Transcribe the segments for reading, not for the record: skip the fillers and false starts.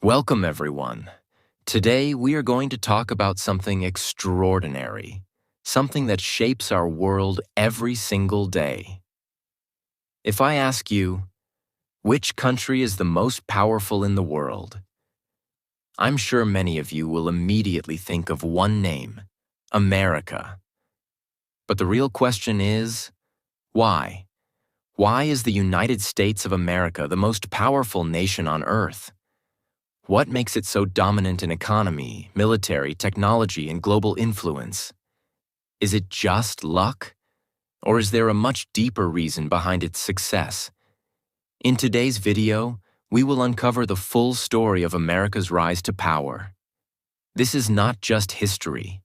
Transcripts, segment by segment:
Welcome, everyone. Today, we are going to talk about something extraordinary, something that shapes our world every single day. If I ask you, which country is the most powerful in the world? I'm sure many of you will immediately think of one name, America. But the real question is, why? Why is the United States of America the most powerful nation on Earth? What makes it so dominant in economy, military, technology, and global influence? Is it just luck? Or is there a much deeper reason behind its success? In today's video, we will uncover the full story of America's rise to power. This is not just history.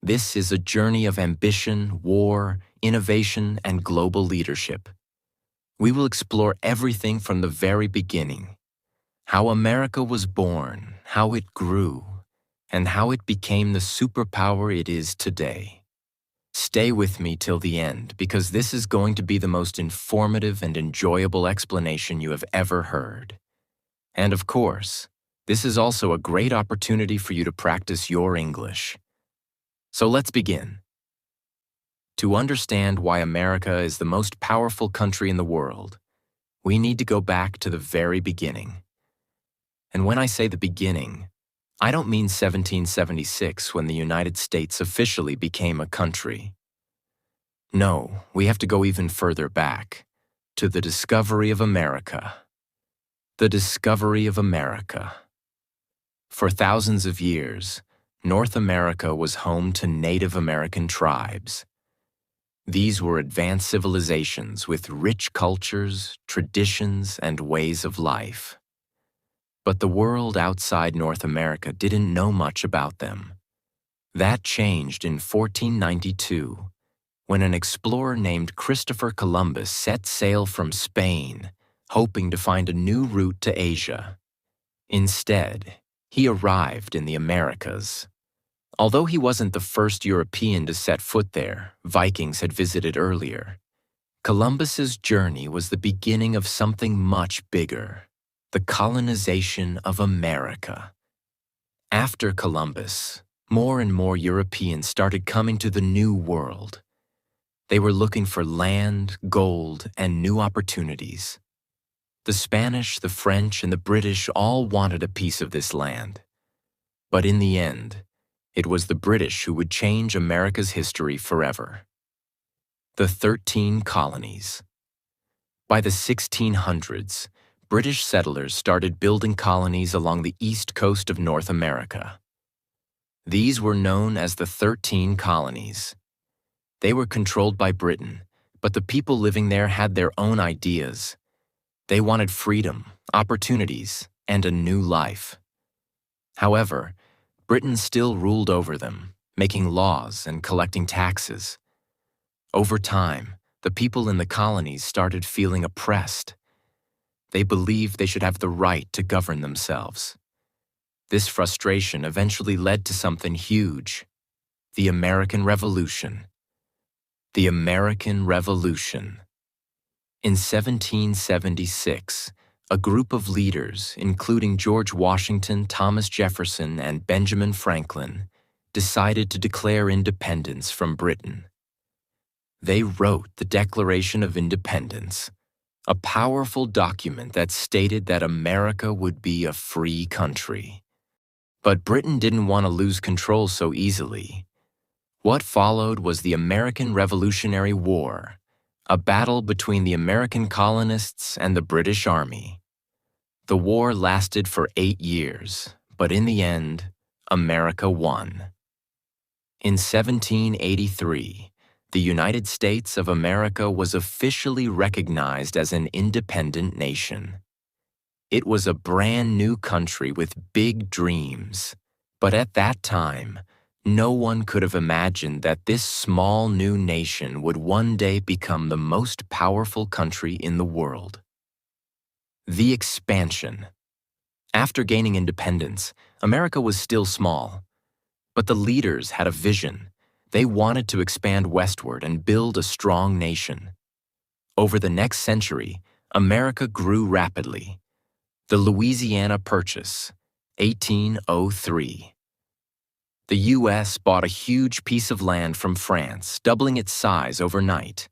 This is a journey of ambition, war, innovation, and global leadership. We will explore everything from the very beginning. How America was born, how it grew, and how it became the superpower it is today. Stay with me till the end because this is going to be the most informative and enjoyable explanation you have ever heard. And of course, this is also a great opportunity for you to practice your English. So let's begin. To understand why America is the most powerful country in the world, we need to go back to the very beginning. And when I say the beginning, I don't mean 1776 when the United States officially became a country. No, we have to go even further back, to the discovery of America. The discovery of America. For thousands of years, North America was home to Native American tribes. These were advanced civilizations with rich cultures, traditions, and ways of life. But the world outside North America didn't know much about them. That changed in 1492, when an explorer named Christopher Columbus set sail from Spain, hoping to find a new route to Asia. Instead, he arrived in the Americas. Although he wasn't the first European to set foot there, Vikings had visited earlier. Columbus's journey was the beginning of something much bigger. The colonization of America. After Columbus, more and more Europeans started coming to the New World. They were looking for land, gold, and new opportunities. The Spanish, the French, and the British all wanted a piece of this land. But in the end, it was the British who would change America's history forever. The 13 colonies. By the 1600s, British settlers started building colonies along the east coast of North America. These were known as the 13 colonies. They were controlled by Britain, but the people living there had their own ideas. They wanted freedom, opportunities, and a new life. However, Britain still ruled over them, making laws and collecting taxes. Over time, the people in the colonies started feeling oppressed. They believed they should have the right to govern themselves. This frustration eventually led to something huge: the American Revolution. The American Revolution. In 1776, a group of leaders, including George Washington, Thomas Jefferson, and Benjamin Franklin, decided to declare independence from Britain. They wrote the Declaration of Independence, a powerful document that stated that America would be a free country. But Britain didn't want to lose control so easily. What followed was the American Revolutionary War, a battle between the American colonists and the British Army. The war lasted for 8 years, but in the end, America won. In 1783, the United States of America was officially recognized as an independent nation. It was a brand new country with big dreams, but at that time, no one could have imagined that this small new nation would one day become the most powerful country in the world. The expansion. After gaining independence, America was still small, but the leaders had a vision. They wanted to expand westward and build a strong nation. Over the next century, America grew rapidly. The Louisiana Purchase, 1803. The U.S. bought a huge piece of land from France, doubling its size overnight.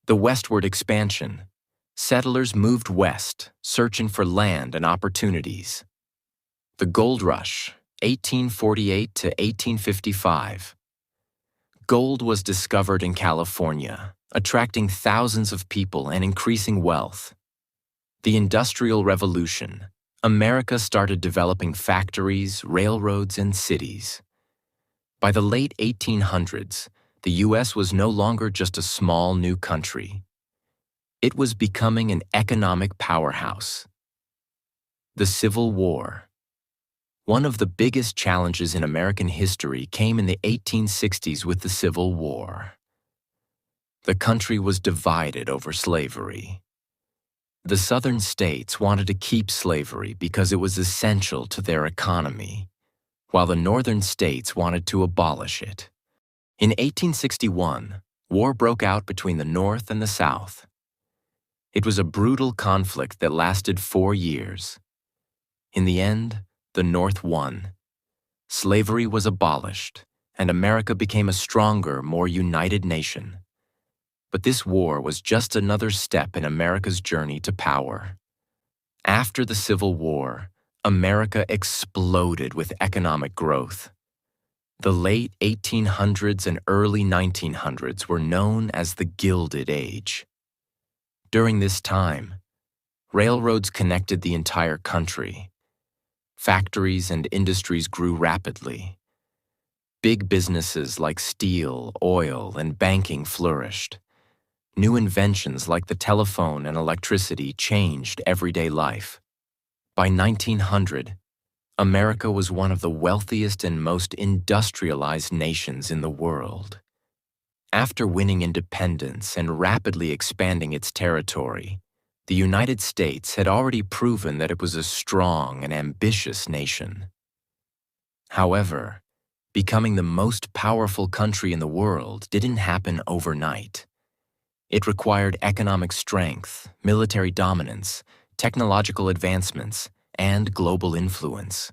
The westward expansion. Settlers moved west, searching for land and opportunities. The Gold Rush, 1848 to 1855. Gold was discovered in California, attracting thousands of people and increasing wealth. The Industrial Revolution. America started developing factories, railroads, and cities. By the late 1800s, the U.S. was no longer just a small new country. It was becoming an economic powerhouse. The Civil War. One of the biggest challenges in American history came in the 1860s with the Civil War. The country was divided over slavery. The southern states wanted to keep slavery because it was essential to their economy, while the northern states wanted to abolish it. In 1861, war broke out between the North and the South. It was a brutal conflict that lasted 4 years. In the end, the North won. Slavery was abolished, and America became a stronger, more united nation. But this war was just another step in America's journey to power. After the Civil War, America exploded with economic growth. The late 1800s and early 1900s were known as the Gilded Age. During this time, railroads connected the entire country. Factories and industries grew rapidly. Big businesses like steel, oil, and banking flourished. New inventions like the telephone and electricity changed everyday life. By 1900, America was one of the wealthiest and most industrialized nations in the world. After winning independence and rapidly expanding its territory, the United States had already proven that it was a strong and ambitious nation. However, becoming the most powerful country in the world didn't happen overnight. It required economic strength, military dominance, technological advancements, and global influence.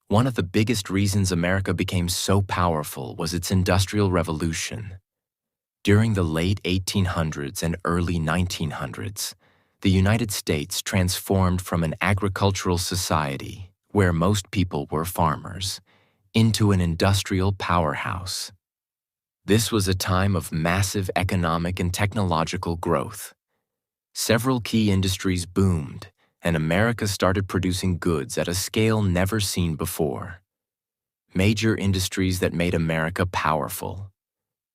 One of the biggest reasons America became so powerful was its Industrial Revolution. During the late 1800s and early 1900s, the United States transformed from an agricultural society, where most people were farmers, into an industrial powerhouse. This was a time of massive economic and technological growth. Several key industries boomed, and America started producing goods at a scale never seen before. Major industries that made America powerful.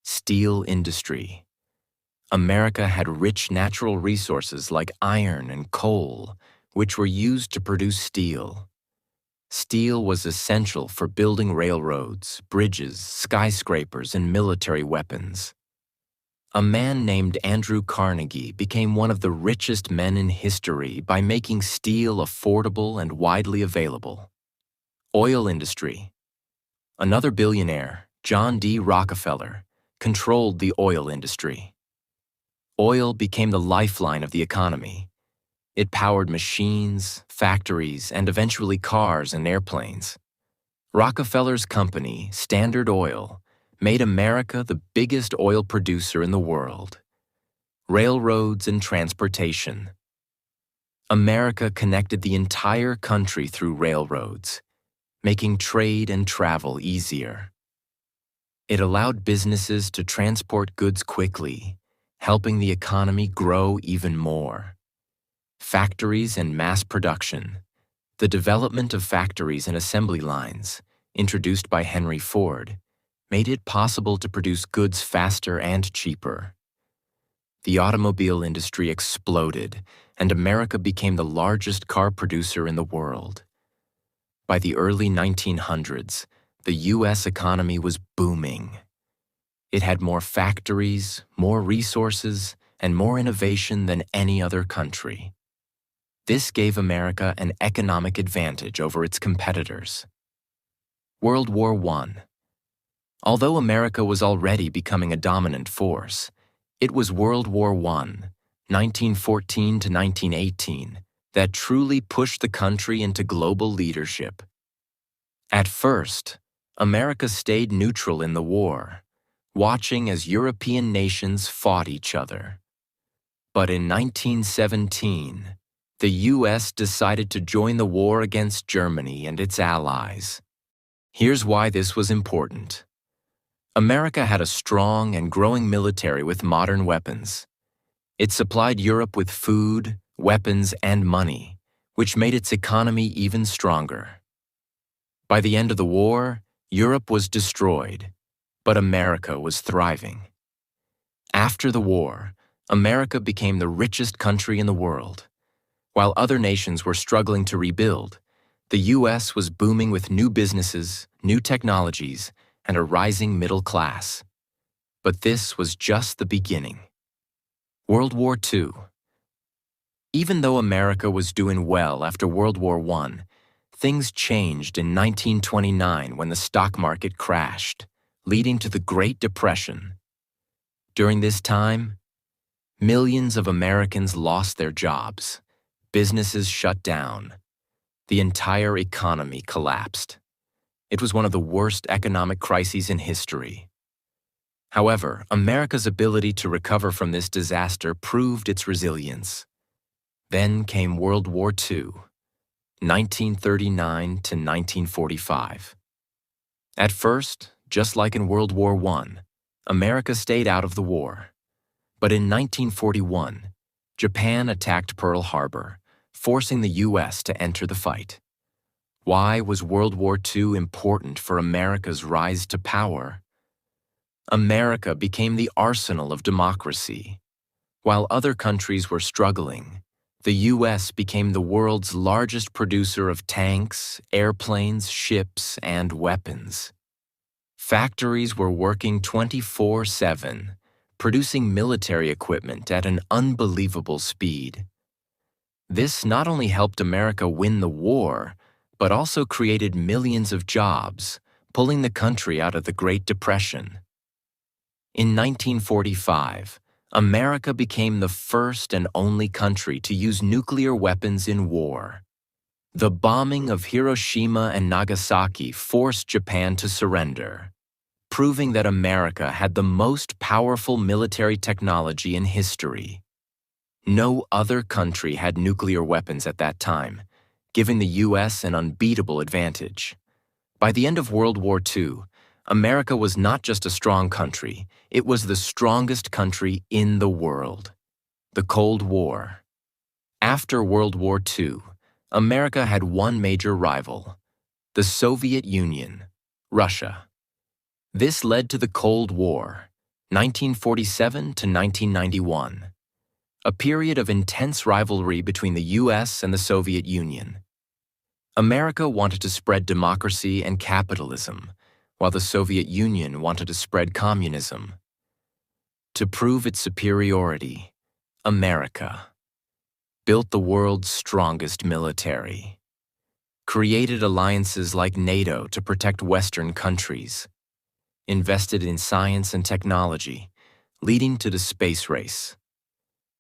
Steel industry. America had rich natural resources like iron and coal, which were used to produce steel. Steel was essential for building railroads, bridges, skyscrapers, and military weapons. A man named Andrew Carnegie became one of the richest men in history by making steel affordable and widely available. Oil industry. Another billionaire, John D. Rockefeller, controlled the oil industry. Oil became the lifeline of the economy. It powered machines, factories, and eventually cars and airplanes. Rockefeller's company, Standard Oil, made America the biggest oil producer in the world. Railroads and transportation. America connected the entire country through railroads, making trade and travel easier. It allowed businesses to transport goods quickly, helping the economy grow even more. Factories and mass production. The development of factories and assembly lines, introduced by Henry Ford, made it possible to produce goods faster and cheaper. The automobile industry exploded, and America became the largest car producer in the world. By the early 1900s, the U.S. economy was booming. It had more factories, more resources, and more innovation than any other country. This gave America an economic advantage over its competitors. World War I. Although America was already becoming a dominant force, it was World War I, 1914 to 1918, that truly pushed the country into global leadership. At first, America stayed neutral in the war, watching as European nations fought each other. But in 1917, the U.S. decided to join the war against Germany and its allies. Here's why this was important. America had a strong and growing military with modern weapons. It supplied Europe with food, weapons, and money, which made its economy even stronger. By the end of the war, Europe was destroyed, but America was thriving. After the war, America became the richest country in the world. While other nations were struggling to rebuild, the U.S. was booming with new businesses, new technologies, and a rising middle class. But this was just the beginning. World War II. Even though America was doing well after World War I, things changed in 1929 when the stock market crashed, leading to the Great Depression. During this time, millions of Americans lost their jobs, businesses shut down, the entire economy collapsed. It was one of the worst economic crises in history. However, America's ability to recover from this disaster proved its resilience. Then came World War II, 1939 to 1945. At first, just like in World War I, America stayed out of the war. But in 1941, Japan attacked Pearl Harbor, forcing the U.S. to enter the fight. Why was World War II important for America's rise to power? America became the arsenal of democracy. While other countries were struggling, the U.S. became the world's largest producer of tanks, airplanes, ships, and weapons. Factories were working 24/7, producing military equipment at an unbelievable speed. This not only helped America win the war, but also created millions of jobs, pulling the country out of the Great Depression. In 1945, America became the first and only country to use nuclear weapons in war. The bombing of Hiroshima and Nagasaki forced Japan to surrender, proving that America had the most powerful military technology in history. No other country had nuclear weapons at that time, giving the U.S. an unbeatable advantage. By the end of World War II, America was not just a strong country, it was the strongest country in the world. The Cold War. After World War II, America had one major rival, the Soviet Union, Russia. This led to the Cold War, 1947 to 1991, a period of intense rivalry between the U.S. and the Soviet Union. America wanted to spread democracy and capitalism, while the Soviet Union wanted to spread communism. To prove its superiority, America built the world's strongest military, created alliances like NATO to protect Western countries, invested in science and technology, leading to the space race,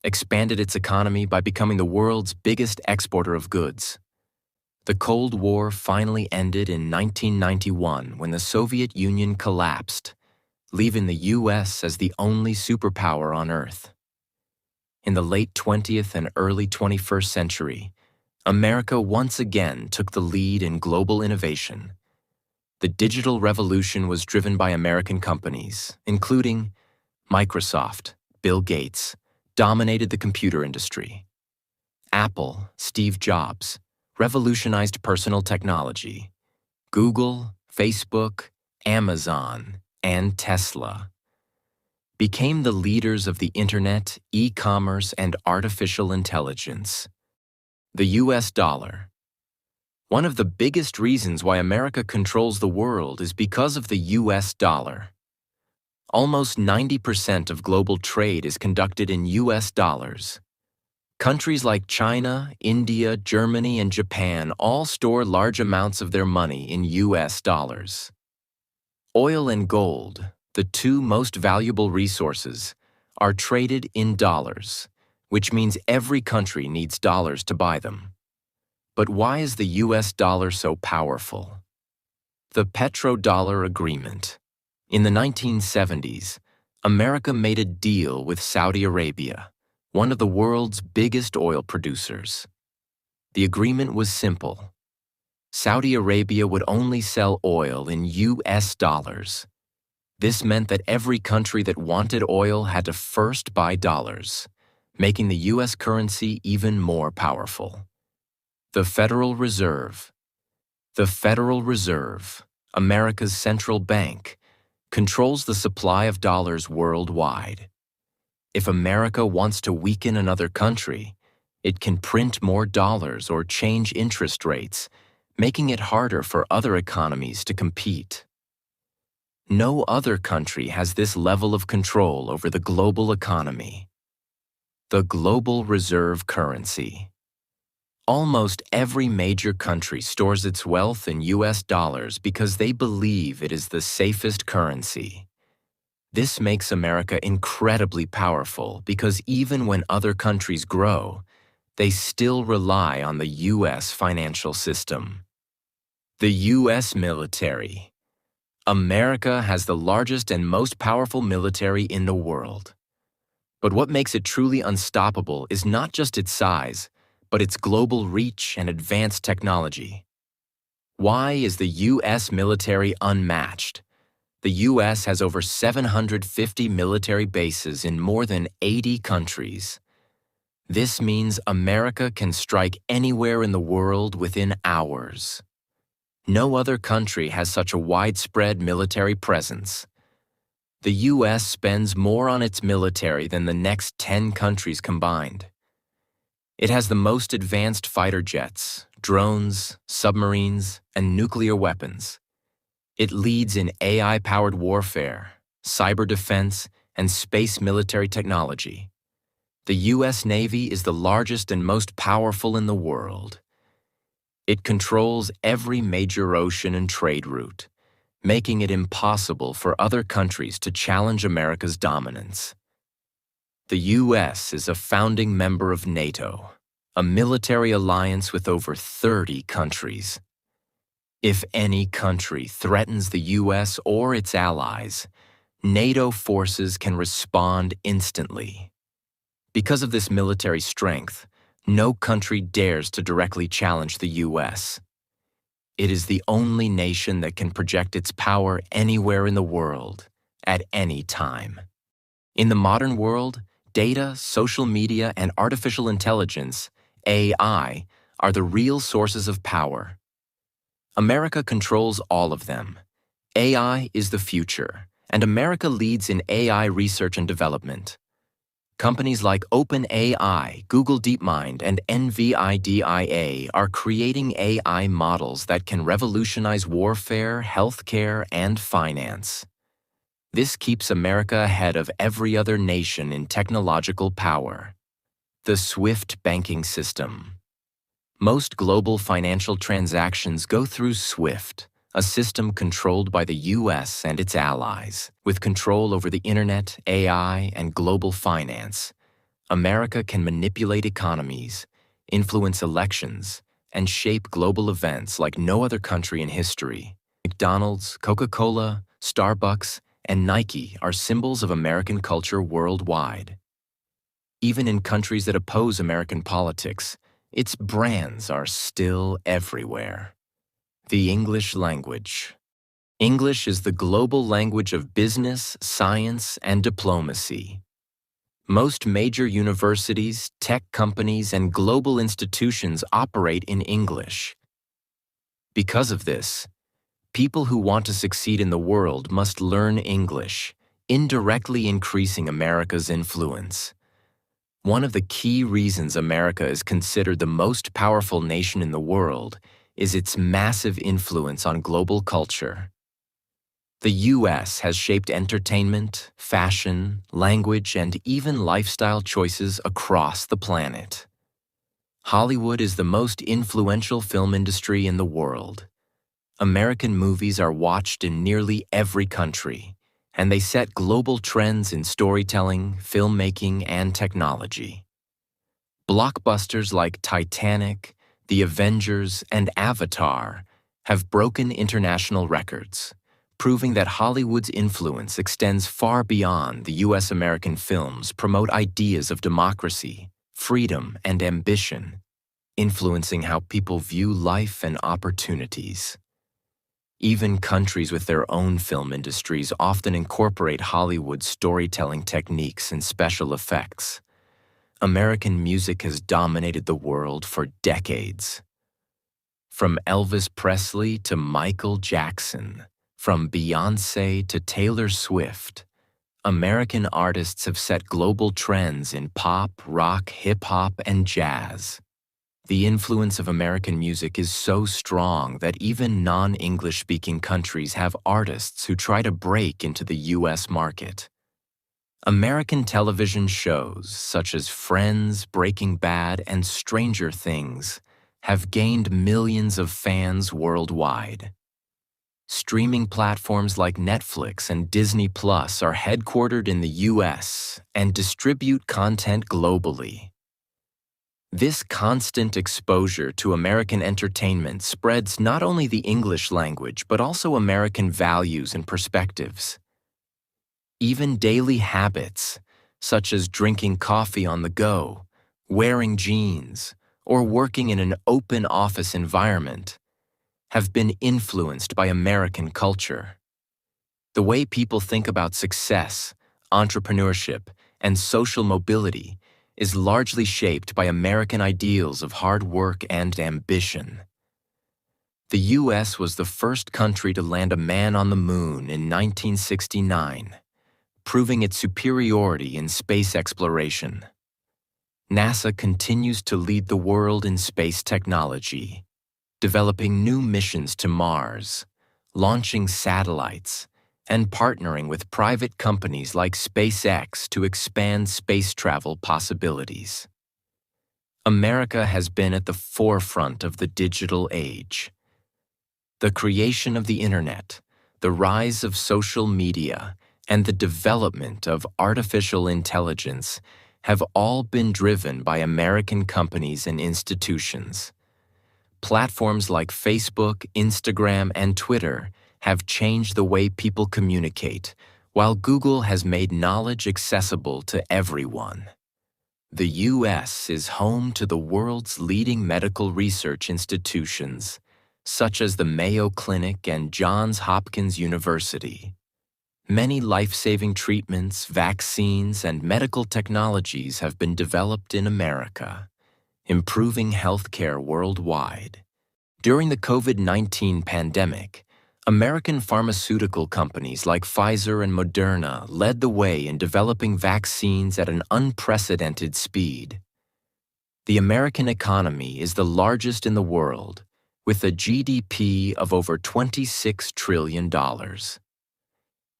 expanded its economy by becoming the world's biggest exporter of goods. The Cold War finally ended in 1991 when the Soviet Union collapsed, leaving the U.S. as the only superpower on Earth. In the late 20th and early 21st century, America once again took the lead in global innovation. The digital revolution was driven by American companies, including Microsoft. Bill Gates dominated the computer industry. Apple, Steve Jobs, revolutionized personal technology. Google, Facebook, Amazon, and Tesla became the leaders of the internet, e-commerce, and artificial intelligence. The U.S. dollar. One of the biggest reasons why America controls the world is because of the U.S. dollar. Almost 90% of global trade is conducted in U.S. dollars. Countries like China, India, Germany, and Japan all store large amounts of their money in U.S. dollars. Oil and gold, the two most valuable resources, are traded in dollars, which means every country needs dollars to buy them. But why is the US dollar so powerful? The petrodollar agreement. In the 1970s, America made a deal with Saudi Arabia, one of the world's biggest oil producers. The agreement was simple. Saudi Arabia would only sell oil in US dollars. This meant that every country that wanted oil had to first buy dollars, making the US currency even more powerful. The Federal Reserve. The Federal Reserve, America's central bank, controls the supply of dollars worldwide. If America wants to weaken another country, it can print more dollars or change interest rates, making it harder for other economies to compete. No other country has this level of control over the global economy. The global reserve currency. Almost every major country stores its wealth in US dollars because they believe it is the safest currency. This makes America incredibly powerful because even when other countries grow, they still rely on the US financial system. The US military. America has the largest and most powerful military in the world. But what makes it truly unstoppable is not just its size, but its global reach and advanced technology. Why is the US military unmatched? The US has over 750 military bases in more than 80 countries. This means America can strike anywhere in the world within hours. No other country has such a widespread military presence. The US spends more on its military than the next 10 countries combined. It has the most advanced fighter jets, drones, submarines, and nuclear weapons. It leads in AI-powered warfare, cyber defense, and space military technology. The US Navy is the largest and most powerful in the world. It controls every major ocean and trade route, making it impossible for other countries to challenge America's dominance. The US is a founding member of NATO, a military alliance with over 30 countries. If any country threatens the US or its allies, NATO forces can respond instantly. Because of this military strength, no country dares to directly challenge the US. It is the only nation that can project its power anywhere in the world, at any time. In the modern world, data, social media, and artificial intelligence, AI, are the real sources of power. America controls all of them. AI is the future, and America leads in AI research and development. Companies like OpenAI, Google DeepMind, and NVIDIA are creating AI models that can revolutionize warfare, healthcare, and finance. This keeps America ahead of every other nation in technological power. The SWIFT banking system. Most global financial transactions go through SWIFT, a system controlled by the US and its allies. With control over the internet, AI, and global finance, America can manipulate economies, influence elections, and shape global events like no other country in history. McDonald's, Coca-Cola, Starbucks, and Nike are symbols of American culture worldwide. Even in countries that oppose American politics, its brands are still everywhere. The English language. English is the global language of business, science, and diplomacy. Most major universities, tech companies, and global institutions operate in English. Because of this, people who want to succeed in the world must learn English, indirectly increasing America's influence. One of the key reasons America is considered the most powerful nation in the world is its massive influence on global culture. The US has shaped entertainment, fashion, language, and even lifestyle choices across the planet. Hollywood is the most influential film industry in the world. American movies are watched in nearly every country, and they set global trends in storytelling, filmmaking, and technology. Blockbusters like Titanic, The Avengers, and Avatar have broken international records, proving that Hollywood's influence extends far beyond the US American films promote ideas of democracy, freedom, and ambition, influencing how people view life and opportunities. Even countries with their own film industries often incorporate Hollywood's storytelling techniques and special effects. American music has dominated the world for decades. From Elvis Presley to Michael Jackson, from Beyoncé to Taylor Swift, American artists have set global trends in pop, rock, hip-hop, and jazz. The influence of American music is so strong that even non-English-speaking countries have artists who try to break into the US market. American television shows such as Friends, Breaking Bad, and Stranger Things have gained millions of fans worldwide. Streaming platforms like Netflix and Disney Plus are headquartered in the US and distribute content globally. This constant exposure to American entertainment spreads not only the English language but also American values and perspectives. Even daily habits, such as drinking coffee on the go, wearing jeans, or working in an open office environment, have been influenced by American culture. The way people think about success, entrepreneurship, and social mobility is largely shaped by American ideals of hard work and ambition. The US was the first country to land a man on the moon in 1969, proving its superiority in space exploration. NASA continues to lead the world in space technology, developing new missions to Mars, launching satellites, and partnering with private companies like SpaceX to expand space travel possibilities. America has been at the forefront of the digital age. The creation of the internet, the rise of social media, and the development of artificial intelligence have all been driven by American companies and institutions. Platforms like Facebook, Instagram, and Twitter have changed the way people communicate, while Google has made knowledge accessible to everyone. The US is home to the world's leading medical research institutions, such as the Mayo Clinic and Johns Hopkins University. Many life-saving treatments, vaccines, and medical technologies have been developed in America, improving healthcare worldwide. During the COVID-19 pandemic, American pharmaceutical companies like Pfizer and Moderna led the way in developing vaccines at an unprecedented speed. The American economy is the largest in the world, with a GDP of over $26 trillion.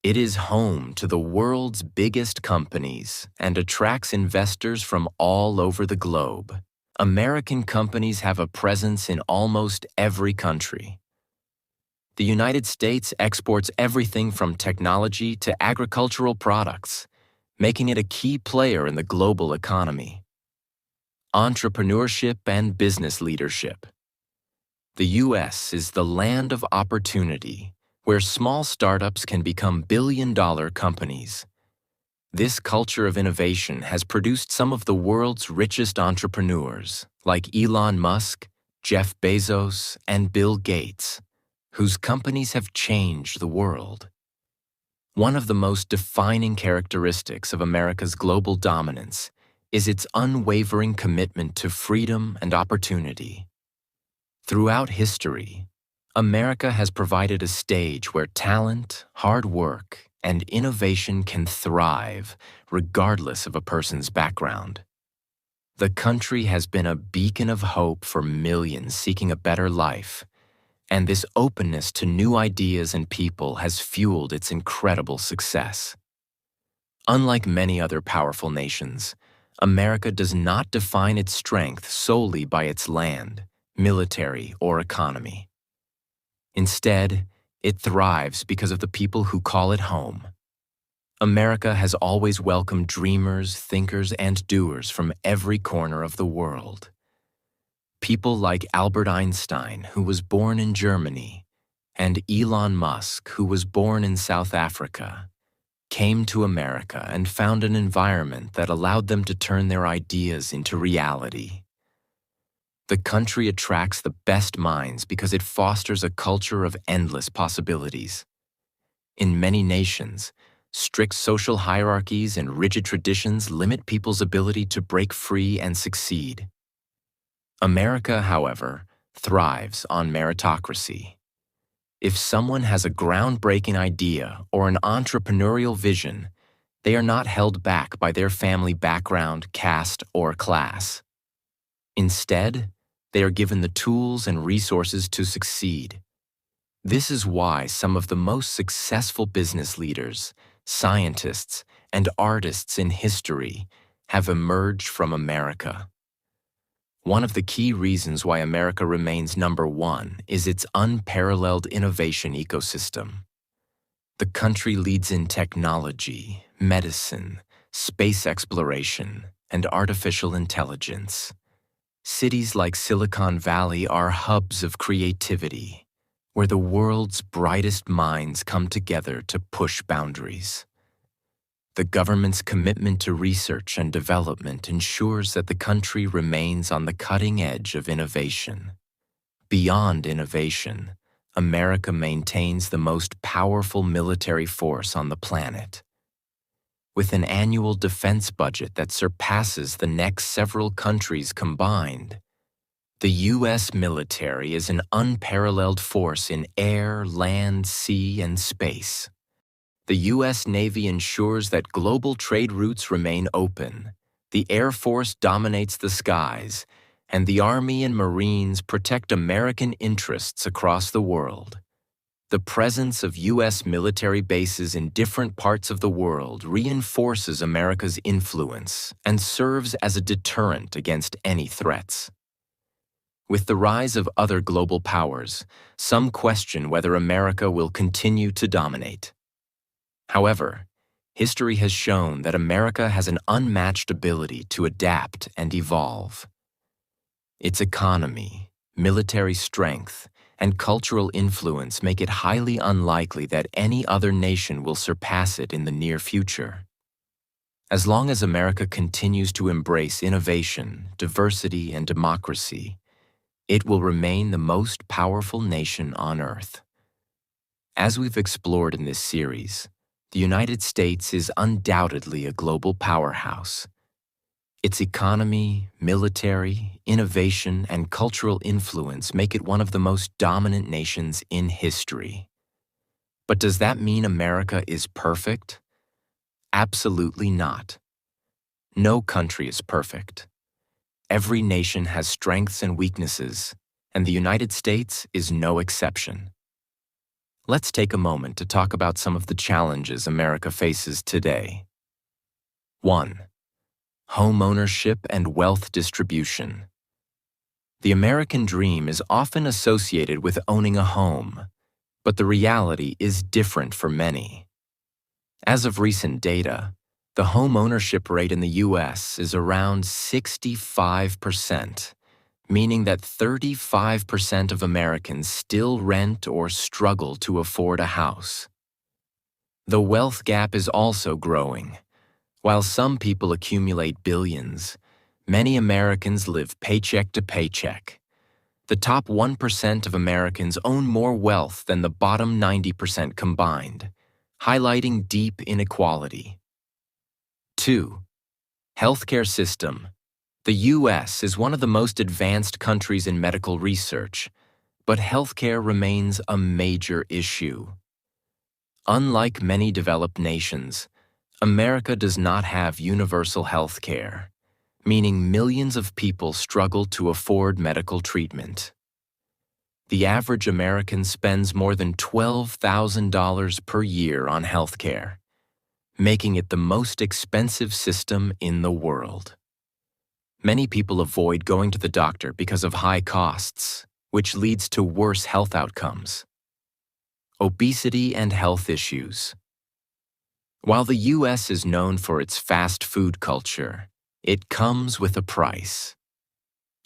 It is home to the world's biggest companies and attracts investors from all over the globe. American companies have a presence in almost every country. The United States exports everything from technology to agricultural products, making it a key player in the global economy. Entrepreneurship and business leadership. The U.S. is the land of opportunity, where small startups can become billion-dollar companies. This culture of innovation has produced some of the world's richest entrepreneurs, like Elon Musk, Jeff Bezos, and Bill Gates, whose companies have changed the world. One of the most defining characteristics of America's global dominance is its unwavering commitment to freedom and opportunity. Throughout history, America has provided a stage where talent, hard work, and innovation can thrive regardless of a person's background. The country has been a beacon of hope for millions seeking a better life, and this openness to new ideas and people has fueled its incredible success. Unlike many other powerful nations, America does not define its strength solely by its land, military, or economy. Instead, it thrives because of the people who call it home. America has always welcomed dreamers, thinkers, and doers from every corner of the world. People like Albert Einstein, who was born in Germany, and Elon Musk, who was born in South Africa, came to America and found an environment that allowed them to turn their ideas into reality. The country attracts the best minds because it fosters a culture of endless possibilities. In many nations, strict social hierarchies and rigid traditions limit people's ability to break free and succeed. America, however, thrives on meritocracy. If someone has a groundbreaking idea or an entrepreneurial vision, they are not held back by their family background, caste, or class. Instead, they are given the tools and resources to succeed. This is why some of the most successful business leaders, scientists, and artists in history have emerged from America. One of the key reasons why America remains number one is its unparalleled innovation ecosystem. The country leads in technology, medicine, space exploration, and artificial intelligence. Cities like Silicon Valley are hubs of creativity, where the world's brightest minds come together to push boundaries. The government's commitment to research and development ensures that the country remains on the cutting edge of innovation. Beyond innovation, America maintains the most powerful military force on the planet. With an annual defense budget that surpasses the next several countries combined, the U.S. military is an unparalleled force in air, land, sea, and space. The U.S. Navy ensures that global trade routes remain open, the Air Force dominates the skies, and the Army and Marines protect American interests across the world. The presence of U.S. military bases in different parts of the world reinforces America's influence and serves as a deterrent against any threats. With the rise of other global powers, some question whether America will continue to dominate. However, history has shown that America has an unmatched ability to adapt and evolve. Its economy, military strength, and cultural influence make it highly unlikely that any other nation will surpass it in the near future. As long as America continues to embrace innovation, diversity, and democracy, it will remain the most powerful nation on Earth. As we've explored in this series, the United States is undoubtedly a global powerhouse. Its economy, military, innovation, and cultural influence make it one of the most dominant nations in history. But does that mean America is perfect? Absolutely not. No country is perfect. Every nation has strengths and weaknesses, and the United States is no exception. Let's take a moment to talk about some of the challenges America faces today. 1. Home ownership and wealth distribution. The American dream is often associated with owning a home, but the reality is different for many. As of recent data, the home ownership rate in the U.S. is around 65%, meaning that 35% of Americans still rent or struggle to afford a house. The wealth gap is also growing. While some people accumulate billions, many Americans live paycheck to paycheck. The top 1% of Americans own more wealth than the bottom 90% combined, highlighting deep inequality. 2. Healthcare system. The U.S. is one of the most advanced countries in medical research, but healthcare remains a major issue. Unlike many developed nations, America does not have universal health care, meaning millions of people struggle to afford medical treatment. The average American spends more than $12,000 per year on health care, making it the most expensive system in the world. Many people avoid going to the doctor because of high costs, which leads to worse health outcomes. Obesity and health issues. While the US is known for its fast food culture, it comes with a price.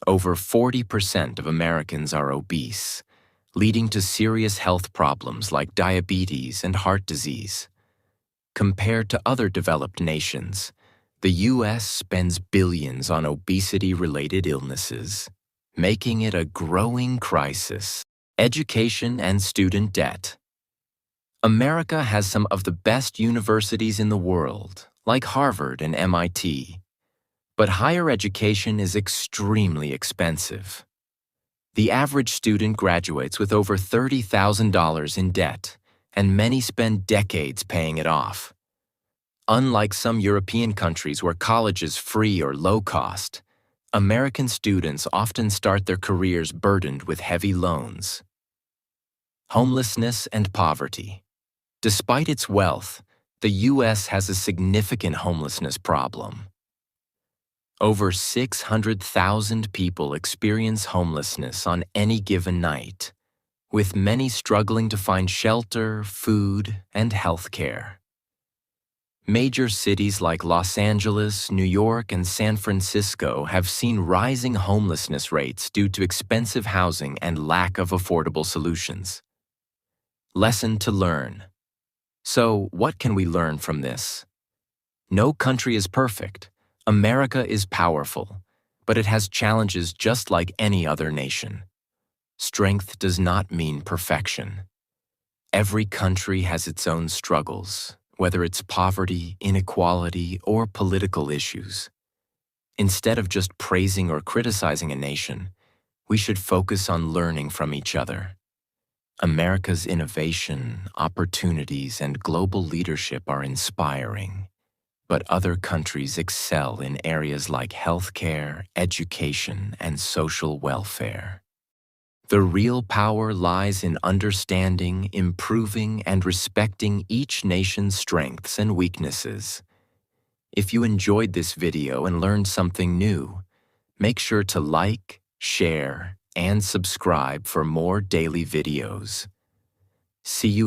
Over 40% of Americans are obese, leading to serious health problems like diabetes and heart disease. Compared to other developed nations, the US spends billions on obesity-related illnesses, making it a growing crisis. Education and student debt. America has some of the best universities in the world, like Harvard and MIT. But higher education is extremely expensive. The average student graduates with over $30,000 in debt, and many spend decades paying it off. Unlike some European countries where college is free or low cost, American students often start their careers burdened with heavy loans. Homelessness and poverty. Despite its wealth, the U.S. has a significant homelessness problem. Over 600,000 people experience homelessness on any given night, with many struggling to find shelter, food, and health care. Major cities like Los Angeles, New York, and San Francisco have seen rising homelessness rates due to expensive housing and lack of affordable solutions. Lesson to learn. So, what can we learn from this? No country is perfect. America is powerful, but it has challenges just like any other nation. Strength does not mean perfection. Every country has its own struggles, whether it's poverty, inequality, or political issues. Instead of just praising or criticizing a nation, we should focus on learning from each other. America's innovation, opportunities, and global leadership are inspiring, but other countries excel in areas like healthcare, education, and social welfare. The real power lies in understanding, improving, and respecting each nation's strengths and weaknesses. If you enjoyed this video and learned something new, make sure to like, share, and subscribe for more daily videos. See you in